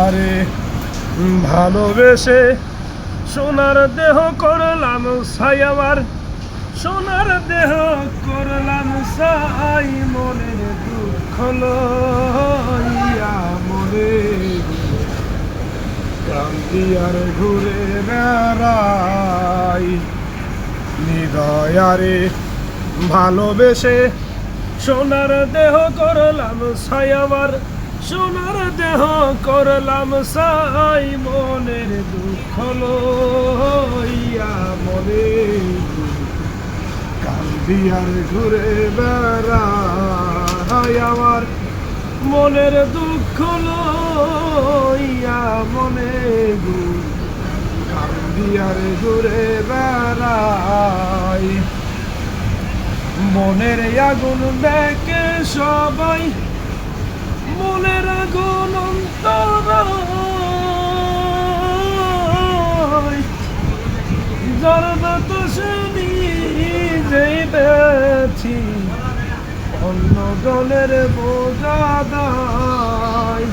আরে ভালোবেসে সোনার দেহ করলাম ছাই আমার, সোনার দেহ করলাম ছাই, মনের দুঃখ লইয়া মনে ক্রান্তি আর ঘুরে বেড়াই। হৃদয়ারে ভালোবেসে সোনার দেহ করলাম ছাই আমার, সোনার দেহ করলাম ছাই, মনের দুঃখ লইয়া মনে কান্দি আর ঘুরে বেড়াই। আমার মনের দুঃখ লইয়া মনে কান্দি আর ঘুরে বেড়াই। মনের আগুন দেখে সবাই, মনের আগুন অন্তরায়, যার বাতাসে নিজেই বেছি, অন্য জনের বোঝা দায়।